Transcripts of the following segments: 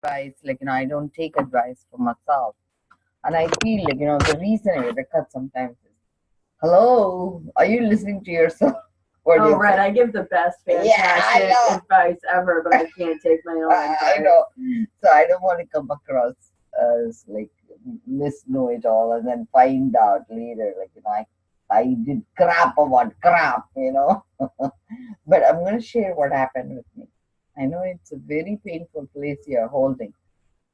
advice, like, I don't take advice from myself. And I feel like, the reason I get a cut sometimes is, hello, are you listening to yourself? What do Oh, you right. think? I give the best Yeah, I fantastic know. advice ever, but I can't take my own I advice. know. So I don't want to come across as like miss know it all and then find out later, like, I did crap about crap. But I'm going to share what happened with me. I know it's a very painful place you're holding.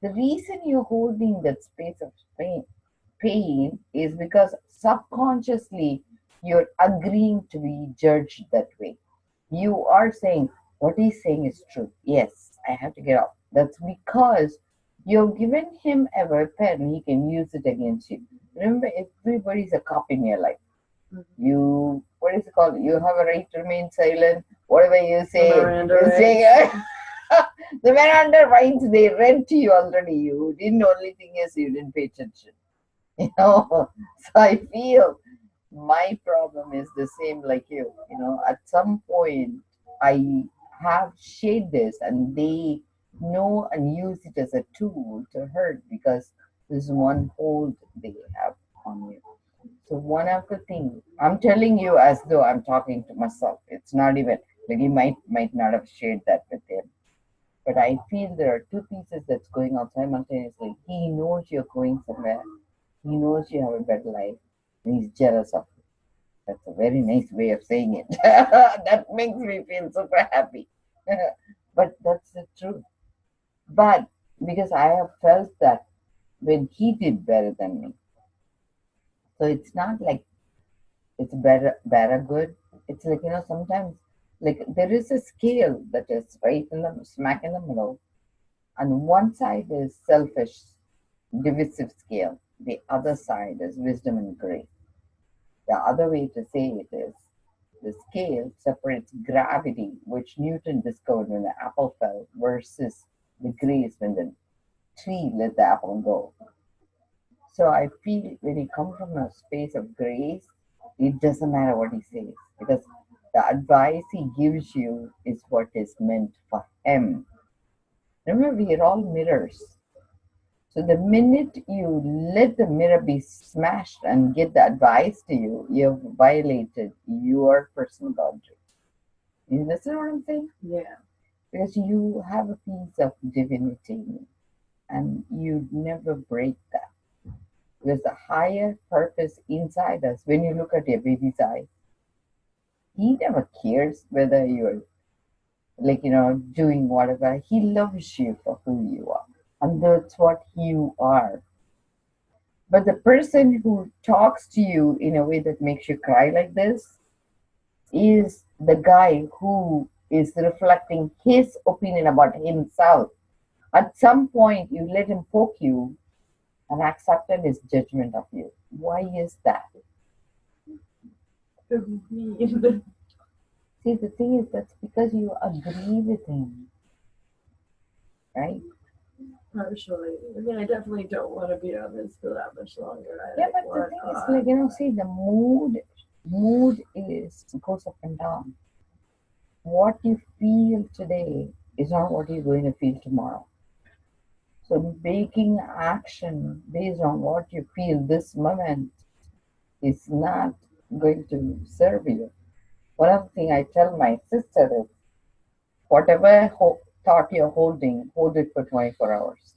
The reason you're holding that space of pain is because subconsciously you're agreeing to be judged that way. You are saying, what he's saying is true. Yes, I have to get out. That's because you've given him a weapon, he can use it against you. Remember, everybody's a cop in your life. You, what is it called? You have a right to remain silent. Whatever you say, Miranda you rights. say, the Miranda rights, they read to you already. You didn't, only thing is you didn't pay attention. So I feel my problem is the same like you. At some point I have shared this and they know and use it as a tool to hurt because this is one hold they have on you. So one of the things I'm telling you as though I'm talking to myself. It's not even like you might not have shared that with him. But I feel there are two pieces that's going on simultaneously. He knows you're going somewhere. He knows you have a better life. And he's jealous of you. That's a very nice way of saying it. That makes me feel super happy. But that's the truth. But because I have felt that when he did better than me. So it's not like it's better good. It's like, sometimes like there is a scale that is right in the smack in the middle. And one side is selfish, divisive scale. The other side is wisdom and grace. The other way to say it is the scale separates gravity, which Newton discovered when the apple fell, versus the grace when the tree let the apple go. So I feel when you come from a space of grace, it doesn't matter what he says because the advice he gives you is what is meant for him. Remember, we are all mirrors. So the minute you let the mirror be smashed and get the advice to you, you've violated your personal boundary. You understand what I'm saying? Yeah. Because you have a piece of divinity and you never break that. There's a higher purpose inside us. When you look at your baby's eye, he never cares whether you're like, doing whatever. He loves you for who you are. And that's what you are. But the person who talks to you in a way that makes you cry like this is the guy who is reflecting his opinion about himself. At some point, you let him poke you and accepted his judgment of you. Why is that? See, the thing is, that's because you agree with him, right? Partially. I mean, I definitely don't want to be on this for that much longer. Yeah, but the thing is, like, see, the mood is goes up and down. What you feel today is not what you're going to feel tomorrow. So making action based on what you feel this moment is not going to serve you. One of the things I tell my sister is, whatever thought you're holding, hold it for 24 hours.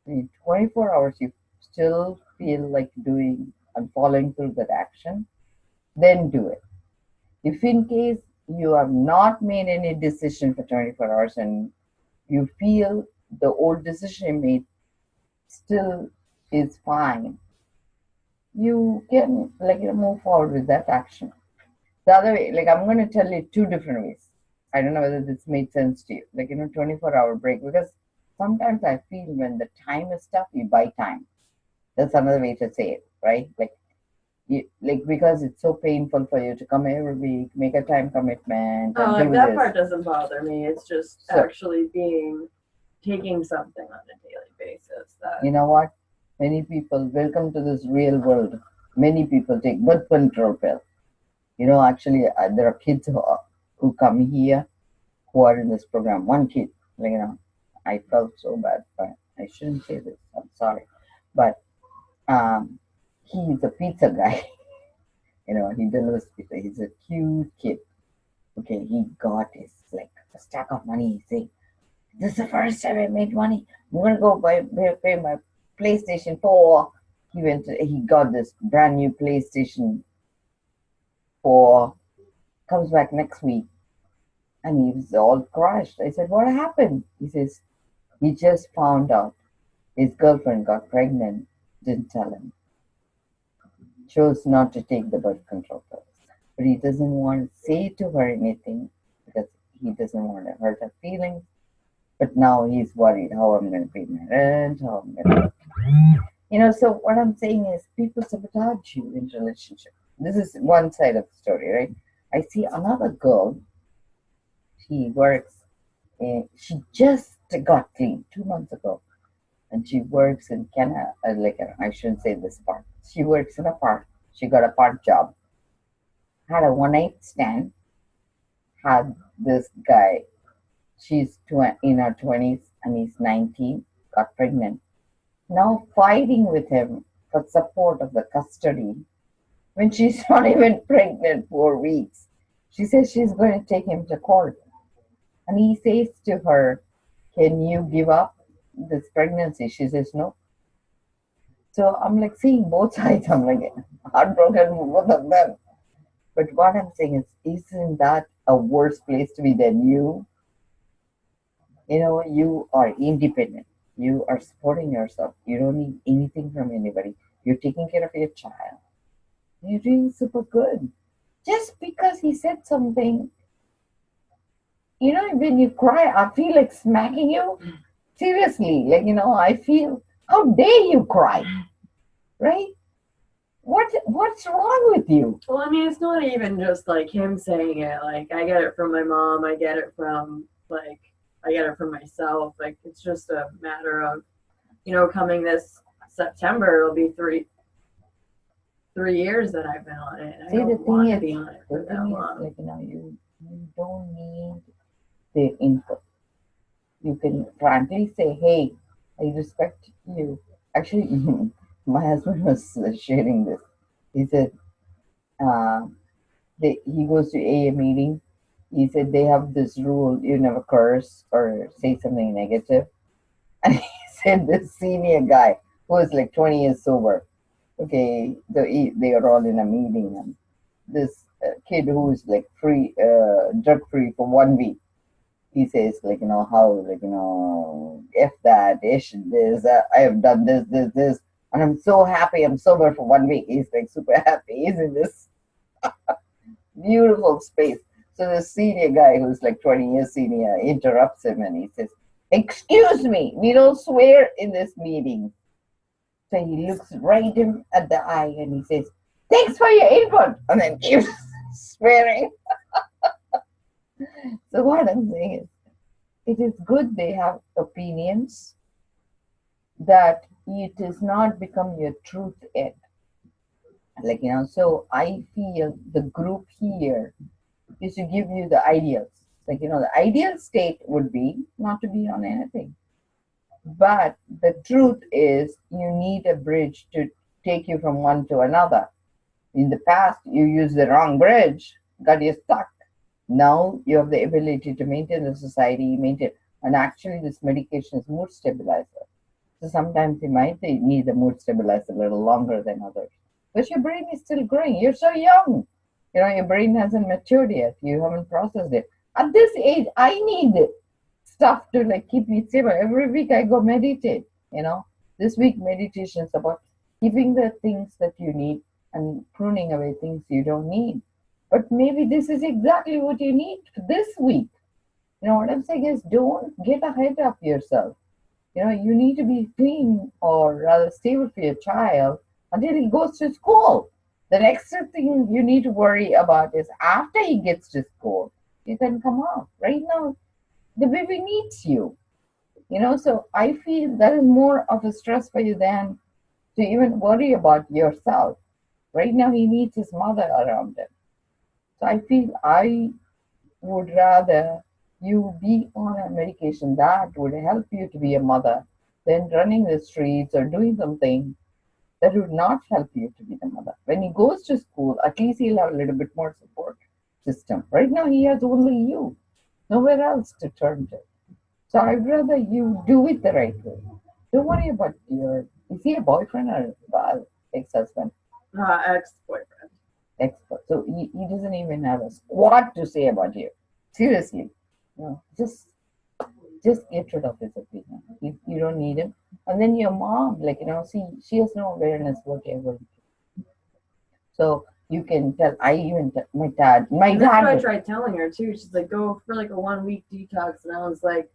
In 24 hours, you still feel like doing and following through that action, then do it. If in case you have not made any decision for 24 hours and you feel the old decision you made still is fine, you can move forward with that action. The other way, like I'm going to tell you two different ways. I don't know whether this made sense to you. 24-hour break, because sometimes I feel when the time is tough, you buy time. That's another way to say it, right? Because it's so painful for you to come every week, make a time commitment. Oh, and do that this. part doesn't bother me. It's just actually taking something on a daily basis. You know what? Many people, welcome to this real world. Many people take birth control pill. Actually, there are kids who come here who are in this program. One kid, I felt so bad, but I shouldn't say this. I'm sorry. But he's a pizza guy. He delivers pizza. He's a cute kid. Okay, he got his like a stack of money. He said, "This is the first time I made money. I'm gonna go pay my PlayStation 4." He got this brand new PlayStation 4. Comes back next week, and he was all crushed. I said, "What happened?" He says, "He just found out his girlfriend got pregnant. Didn't tell him. Chose not to take the birth control pills. But he doesn't want to say to her anything because he doesn't want to hurt her feelings. But now he's worried how I'm going to pay my rent, how I'm going to. So what I'm saying is people sabotage you in relationship. This is one side of the story, right? I see another girl. She works. She just got clean 2 months ago, and she works in Canada. I shouldn't say this part. She works in a park. She got a part job. Had a one-night stand. Had this guy. She's in her 20s and he's 19. Got pregnant. Now fighting with him for support of the custody when she's not even pregnant 4 weeks. She says she's going to take him to court. And he says to her, "Can you give up this pregnancy?" She says no. So I'm like seeing both sides. I'm like heartbroken for both of them. But what I'm saying is, isn't that a worse place to be than you? You are independent. You are supporting yourself. You don't need anything from anybody. You're taking care of your child. You're doing super good. Just because he said something, when you cry, I feel like smacking you. Seriously, I feel, how dare you cry, right? What's wrong with you? Well, I mean, it's not even just like him saying it. Like, I get it from my mom. I get it from I get it from myself. Like, it's just a matter of, coming this September, it'll be three years that I've been on it. See, I don't want to be on it for that long. You don't need the input. You can frankly say, "Hey, I respect you." Actually, my husband was sharing this. He said, uh, he goes to AA meeting. He said they have this rule: you never curse or say something negative. And he said this senior guy who was like 20 years sober. Okay, they are all in a meeting, and this kid who is like drug free for 1 week. He says how f that ish this I have done this, and I'm so happy I'm sober for 1 week. He's like super happy. He's in this beautiful space. So the senior guy who's like 20 years senior interrupts him and he says, "Excuse me, we don't swear in this meeting." So he looks right him at the eye and he says, "Thanks for your input," and then keeps swearing. So what I'm saying is, it is good they have opinions, that it does not become your truth yet. So I feel the group here is to give you the ideals. The ideal state would be not to be on anything. But the truth is, you need a bridge to take you from one to another. In the past, you used the wrong bridge, got you stuck. Now you have the ability to maintain the society, and actually this medication is mood stabilizer. So sometimes you might need the mood stabilizer a little longer than others. But your brain is still growing. You're so young. Your brain hasn't matured yet. You haven't processed it. At this age, I need stuff to keep me stable. Every week I go meditate. This week meditation is about keeping the things that you need and pruning away things you don't need. But maybe this is exactly what you need this week. What I'm saying is, don't get ahead of yourself. You need to be clean or rather stable for your child until he goes to school. The next thing you need to worry about is after he gets to school, you can come out. Right now, the baby needs you. So I feel that is more of a stress for you than to even worry about yourself. Right now, he needs his mother around him. So I feel I would rather you be on a medication that would help you to be a mother than running the streets or doing something that would not help you to be the mother. When he goes to school, at least he'll have a little bit more support system. Right now, he has only you, nowhere else to turn to. So I'd rather you do it the right way. Don't worry about your. Is he a boyfriend or ex-husband? Ex-boyfriend. Expert. So he doesn't even have a squat to say about you. Seriously, no, just get rid of his opinion. You don't need him. And then your mom, like see, she has no awareness whatever. So you can tell. I even tell my dad. And that's what I tried telling her too. She's like, go for like a 1 week detox, and I was like,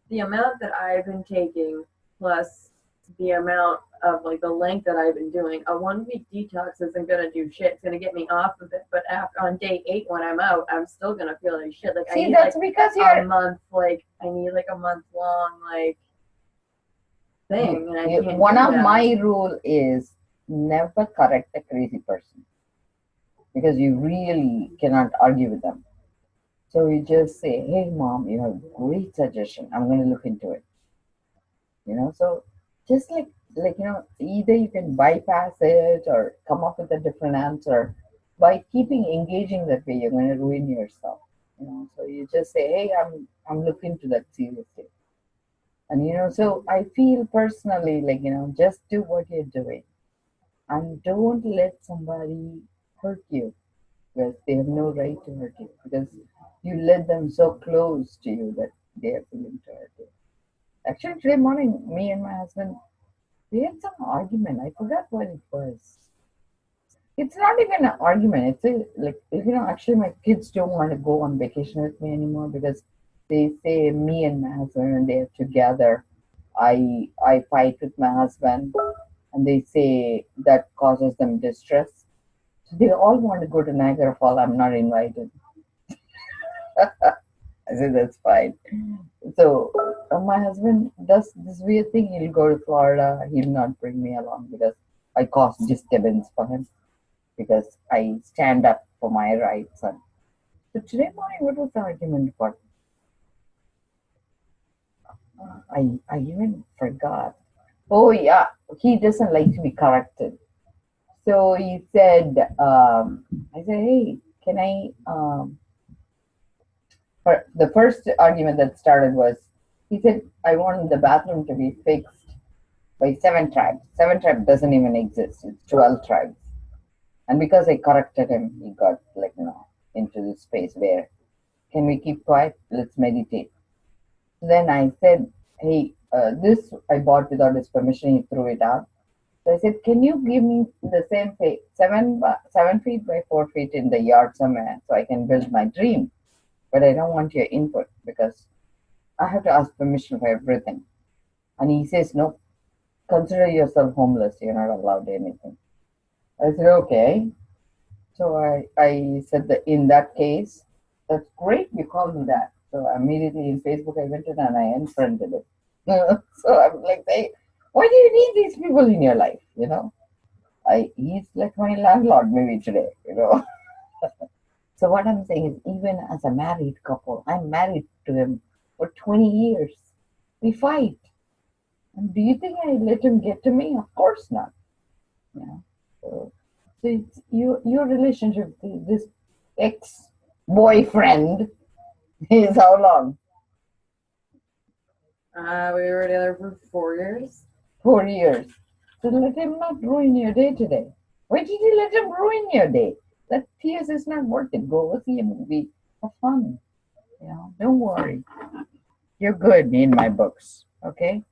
the amount that I've been taking plus the amount of like the length that I've been doing, a 1 week detox isn't gonna do shit. It's gonna get me off of it. But after on day 8 when I'm out, I'm still gonna feel like shit. Like see, I need that's like because you're a month. Like I need like a month long like thing, and I can't. One do of that. my rule is never correct a crazy person because you really cannot argue with them. So you just say, "Hey, mom, you have a great suggestion. I'm going to look into it." So just like either you can bypass it or come up with a different answer. By keeping engaging that way, you're going to ruin yourself. So you just say, "Hey, I'm looking into that seriously." And so I feel personally like just do what you're doing and don't let somebody hurt you because they have no right to hurt you because you let them so close to you that they are willing to hurt you. Actually, today morning, me and my husband, we had some argument. I forgot what it was. It's not even an argument. It's actually my kids don't want to go on vacation with me anymore because they say me and my husband when they're together, I fight with my husband and they say that causes them distress. So they all want to go to Niagara Falls. I'm not invited. I said that's fine. So my husband does this weird thing. He'll go to Florida. He'll not bring me along because I cause disturbance for him because I stand up for my rights. And so today morning, what was the argument for? I even forgot. Oh yeah, he doesn't like to be corrected. So he said, I said, hey, can I? The first argument that started was, he said, I want the bathroom to be fixed by 7 tribes. 7 tribes doesn't even exist. It's 12 tribes. And because I corrected him, he got into this space where, can we keep quiet? Let's meditate. So then I said, hey, this I bought without his permission. He threw it out. So I said, can you give me the same 7 feet by 4 feet in the yard somewhere so I can build my dream? But I don't want your input because I have to ask permission for everything. And he says, no, consider yourself homeless. You're not allowed anything. I said, okay. So I said that in that case, that's great. You called me that. So immediately in Facebook, I went in and I unfriended it. So I'm like, hey, why do you need these people in your life? He's like my landlord maybe today. So what I'm saying is, even as a married couple, I'm married to him for 20 years. We fight. And do you think I let him get to me? Of course not. So it's your relationship with this ex-boyfriend is how long? We were together for 4 years. 4 years. So let him not ruin your day today. Why did you let him ruin your day? That tears is not worth it. Go see a movie. Have fun. Don't worry. You're good in my books. Okay?